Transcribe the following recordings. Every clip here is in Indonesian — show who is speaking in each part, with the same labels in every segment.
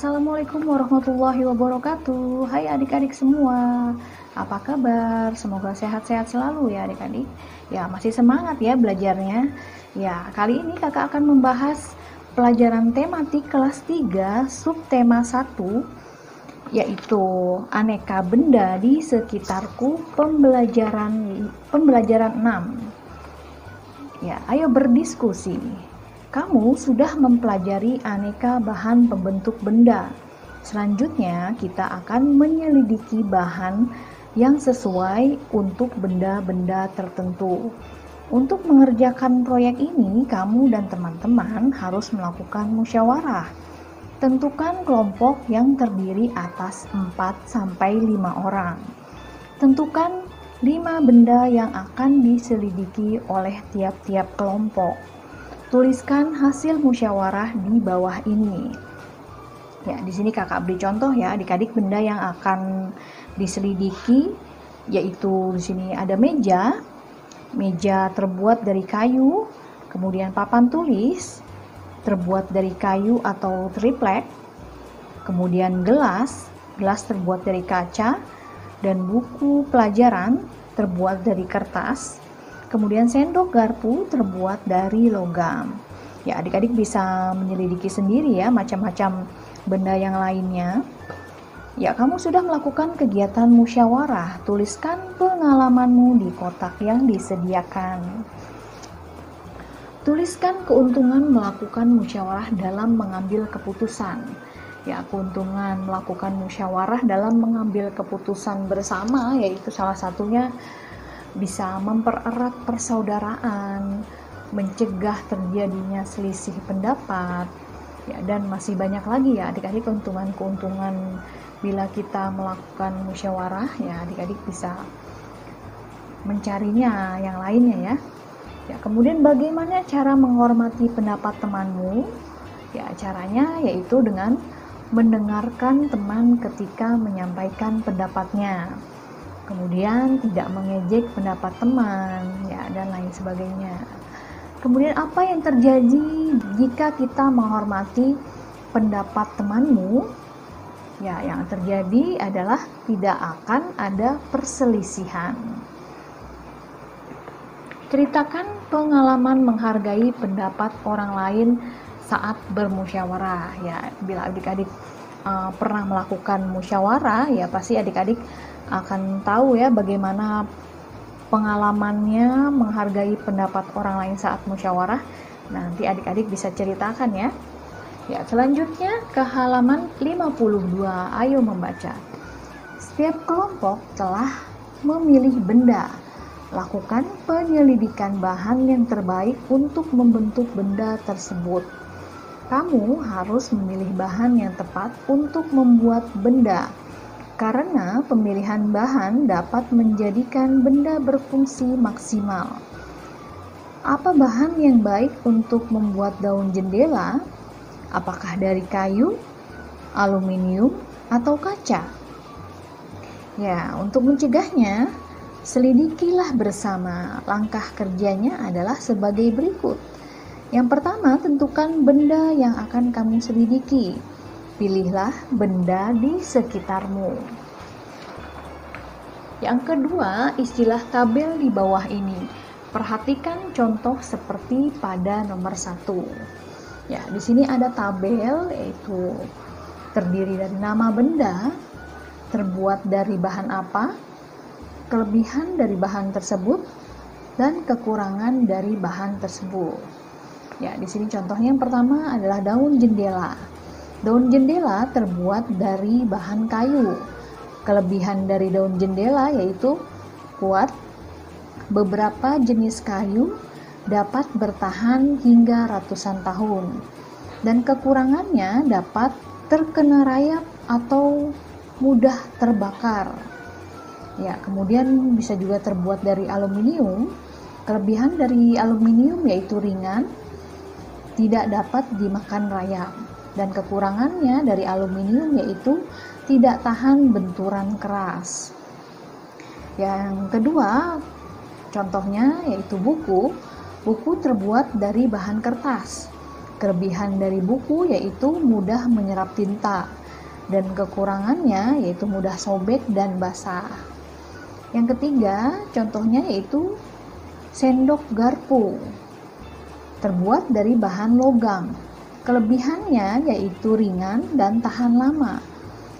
Speaker 1: Assalamualaikum warahmatullahi wabarakatuh. Hai adik-adik semua, apa kabar? Semoga sehat-sehat selalu ya adik-adik. Ya, masih semangat ya belajarnya. Ya, kali ini kakak akan membahas pelajaran tematik kelas 3 subtema 1, yaitu aneka benda di sekitarku, pembelajaran 6. Ya, ayo berdiskusi. Kamu sudah mempelajari aneka bahan pembentuk benda. Selanjutnya, kita akan menyelidiki bahan yang sesuai untuk benda-benda tertentu. Untuk mengerjakan proyek ini, kamu dan teman-teman harus melakukan musyawarah. Tentukan kelompok yang terdiri atas 4-5 orang. Tentukan 5 benda yang akan diselidiki oleh tiap-tiap kelompok. Tuliskan hasil musyawarah di bawah ini. Ya, di sini kakak beri contoh ya, adik-adik benda yang akan diselidiki, yaitu di sini ada meja terbuat dari kayu, kemudian papan tulis terbuat dari kayu atau triplek, kemudian gelas terbuat dari kaca, dan buku pelajaran terbuat dari kertas. Kemudian sendok garpu terbuat dari logam. Ya, adik-adik bisa menyelidiki sendiri ya macam-macam benda yang lainnya. Ya, kamu sudah melakukan kegiatan musyawarah. Tuliskan pengalamanmu di kotak yang disediakan. Tuliskan keuntungan melakukan musyawarah dalam mengambil keputusan. Ya, keuntungan melakukan musyawarah dalam mengambil keputusan bersama, yaitu salah satunya bisa mempererat persaudaraan, mencegah terjadinya selisih pendapat, ya, dan masih banyak lagi ya adik-adik keuntungan-keuntungan bila kita melakukan musyawarah. Ya, adik-adik bisa mencarinya yang lainnya ya. Ya, kemudian bagaimana cara menghormati pendapat temanmu? Ya, caranya yaitu dengan mendengarkan teman ketika menyampaikan pendapatnya. Kemudian tidak mengejek pendapat teman, ya, dan lain sebagainya. Kemudian apa yang terjadi jika kita menghormati pendapat temanmu? Ya, yang terjadi adalah tidak akan ada perselisihan. Ceritakan pengalaman menghargai pendapat orang lain saat bermusyawarah. Ya, bila adik-adik pernah melakukan musyawarah, ya pasti adik-adik akan tahu ya bagaimana pengalamannya menghargai pendapat orang lain saat musyawarah. Nanti adik-adik bisa ceritakan ya. Ya, selanjutnya ke halaman 52. Ayo membaca. Setiap kelompok telah memilih benda. Lakukan penyelidikan bahan yang terbaik untuk membentuk benda tersebut. Kamu harus memilih bahan yang tepat untuk membuat benda, karena pemilihan bahan dapat menjadikan benda berfungsi maksimal. Apa bahan yang baik untuk membuat daun jendela? Apakah dari kayu, aluminium, atau kaca? Ya, untuk mencegahnya, selidikilah bersama. Langkah kerjanya adalah sebagai berikut. Yang pertama, tentukan benda yang akan kamu selidiki. Pilihlah benda di sekitarmu. Yang kedua, istilah tabel di bawah ini. Perhatikan contoh seperti pada nomor 1. Ya, di sini ada tabel, yaitu terdiri dari nama benda, terbuat dari bahan apa, kelebihan dari bahan tersebut, dan kekurangan dari bahan tersebut. Ya, di sini contohnya yang pertama adalah daun jendela. Daun jendela terbuat dari bahan kayu. Kelebihan dari daun jendela yaitu kuat. Beberapa jenis kayu dapat bertahan hingga ratusan tahun. Dan kekurangannya dapat terkena rayap atau mudah terbakar. Ya, kemudian bisa juga terbuat dari aluminium. Kelebihan dari aluminium yaitu ringan, tidak dapat dimakan rayap, dan kekurangannya dari aluminium yaitu tidak tahan benturan keras. Yang kedua, contohnya yaitu buku. Buku terbuat dari bahan kertas. Kelebihan dari buku yaitu mudah menyerap tinta, dan kekurangannya yaitu mudah sobek dan basah. Yang ketiga, contohnya yaitu sendok garpu, terbuat dari bahan logam. Kelebihannya yaitu ringan dan tahan lama,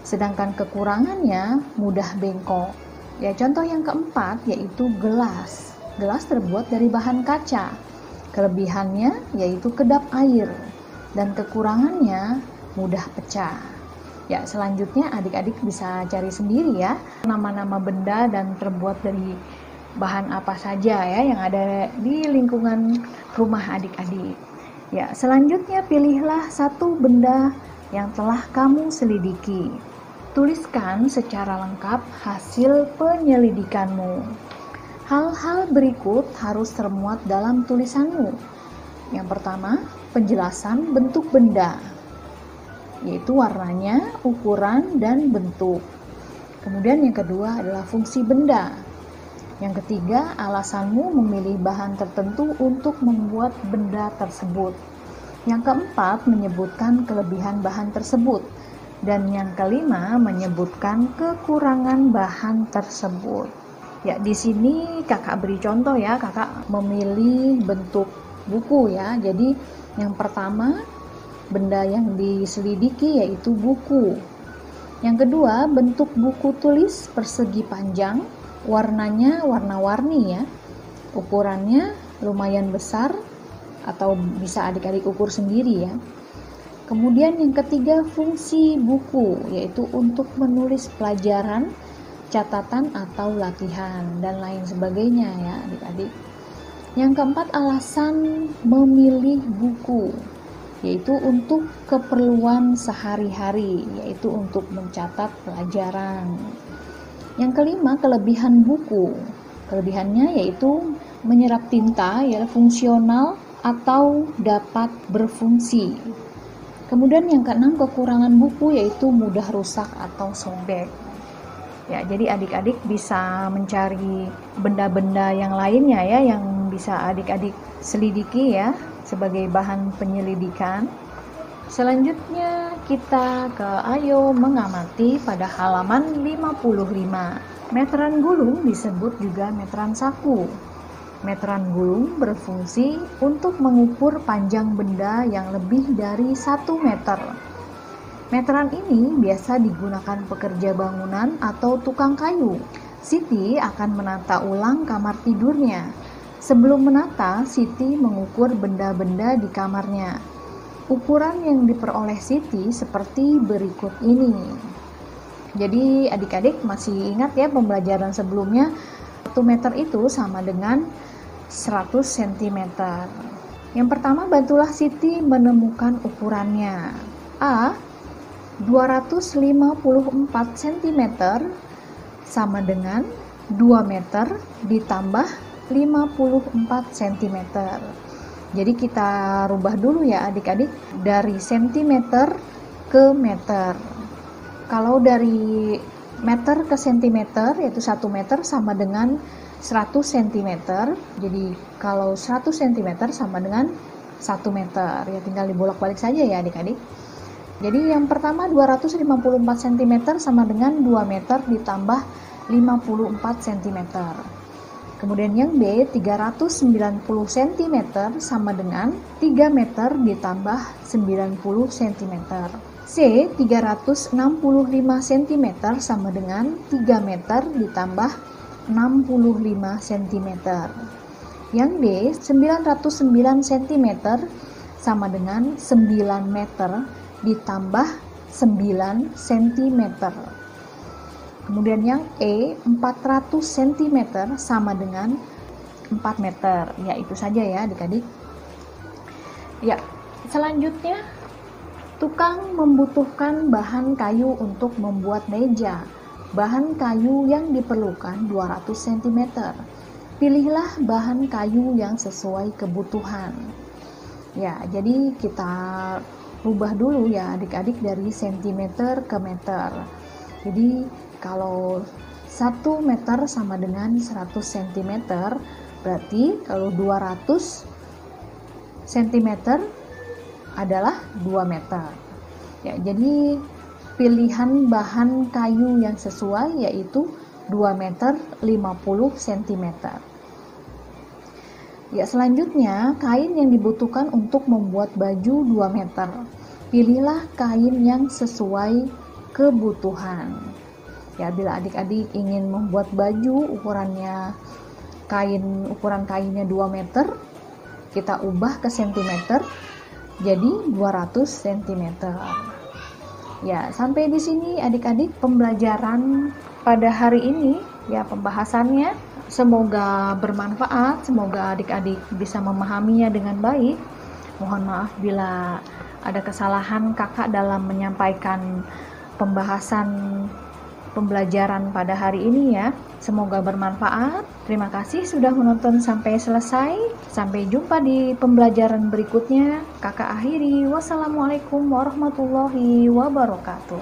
Speaker 1: sedangkan kekurangannya mudah bengkok. Ya, contoh yang keempat yaitu gelas. Gelas terbuat dari bahan kaca. Kelebihannya yaitu kedap air, dan kekurangannya mudah pecah. Ya, selanjutnya adik-adik bisa cari sendiri ya, nama-nama benda dan terbuat dari bahan apa saja ya yang ada di lingkungan rumah adik-adik. Ya, selanjutnya pilihlah satu benda yang telah kamu selidiki. Tuliskan secara lengkap hasil penyelidikanmu. Hal-hal berikut harus termuat dalam tulisanmu. Yang pertama, penjelasan bentuk benda, yaitu warnanya, ukuran, dan bentuk. Kemudian yang kedua adalah fungsi benda. Yang ketiga, alasanmu memilih bahan tertentu untuk membuat benda tersebut. Yang keempat, menyebutkan kelebihan bahan tersebut. Dan yang kelima, menyebutkan kekurangan bahan tersebut. Ya, di sini kakak beri contoh ya, kakak memilih bentuk buku ya. Jadi yang pertama, benda yang diselidiki yaitu buku. Yang kedua, bentuk buku tulis persegi panjang, warnanya warna-warni ya. Ukurannya lumayan besar atau bisa adik-adik ukur sendiri ya. Kemudian yang ketiga, fungsi buku yaitu untuk menulis pelajaran, catatan atau latihan dan lain sebagainya ya adik-adik. Yang keempat, alasan memilih buku yaitu untuk keperluan sehari-hari, yaitu untuk mencatat pelajaran. Yang kelima, kelebihan buku. Kelebihannya yaitu menyerap tinta, ya, fungsional atau dapat berfungsi. Kemudian yang keenam, kekurangan buku yaitu mudah rusak atau sobek. Ya, jadi adik-adik bisa mencari benda-benda yang lainnya ya yang bisa adik-adik selidiki ya sebagai bahan penyelidikan. Selanjutnya kita ke ayo mengamati pada halaman 55. Meteran gulung disebut juga meteran saku. Meteran gulung berfungsi untuk mengukur panjang benda yang lebih dari 1 meter. Meteran ini biasa digunakan pekerja bangunan atau tukang kayu. Siti akan menata ulang kamar tidurnya. Sebelum menata, Siti mengukur benda-benda di kamarnya. Ukuran yang diperoleh Siti seperti berikut ini. Jadi adik-adik masih ingat ya pembelajaran sebelumnya, 1 meter itu sama dengan 100 cm. Yang pertama, bantulah Siti menemukan ukurannya. A. 254 cm sama dengan 2 meter ditambah 54 cm. Jadi kita rubah dulu ya adik-adik dari cm ke meter. Kalau dari meter ke cm yaitu 1 meter sama dengan 100 cm. Jadi kalau 100 cm sama dengan 1 meter. Ya tinggal dibolak-balik saja ya adik-adik. Jadi yang pertama 254 cm sama dengan 2 meter ditambah 54 cm. Kemudian yang B 390 cm sama dengan 3 meter ditambah 90 cm. C 365 cm sama dengan 3 meter ditambah 65 cm. Yang D 909 cm sama dengan 9 meter ditambah 9 cm. Kemudian yang E 400 cm sama dengan 4 meter. Ya itu saja ya adik-adik. Ya, selanjutnya tukang membutuhkan bahan kayu untuk membuat meja. Bahan kayu yang diperlukan 200 cm. Pilihlah bahan kayu yang sesuai kebutuhan. Ya, jadi kita rubah dulu ya adik-adik dari sentimeter ke meter. Jadi kalau 1 meter sama dengan 100 cm, berarti kalau 200 cm adalah 2 meter. Ya, jadi pilihan bahan kayu yang sesuai yaitu 2 meter 50 cm. Ya, selanjutnya kain yang dibutuhkan untuk membuat baju 2 meter. Pilihlah kain yang sesuai kebutuhan. Ya, bila adik-adik ingin membuat baju ukuran kainnya 2 meter, kita ubah ke sentimeter jadi 200 cm. Ya, sampai di sini adik-adik pembelajaran pada hari ini, ya pembahasannya. Semoga bermanfaat, semoga adik-adik bisa memahaminya dengan baik. Mohon maaf bila ada kesalahan kakak dalam menyampaikan pembahasan pembelajaran pada hari ini ya. Semoga bermanfaat. Terima kasih sudah menonton sampai selesai. Sampai jumpa di pembelajaran berikutnya. Kakak akhiri. Wassalamualaikum warahmatullahi wabarakatuh.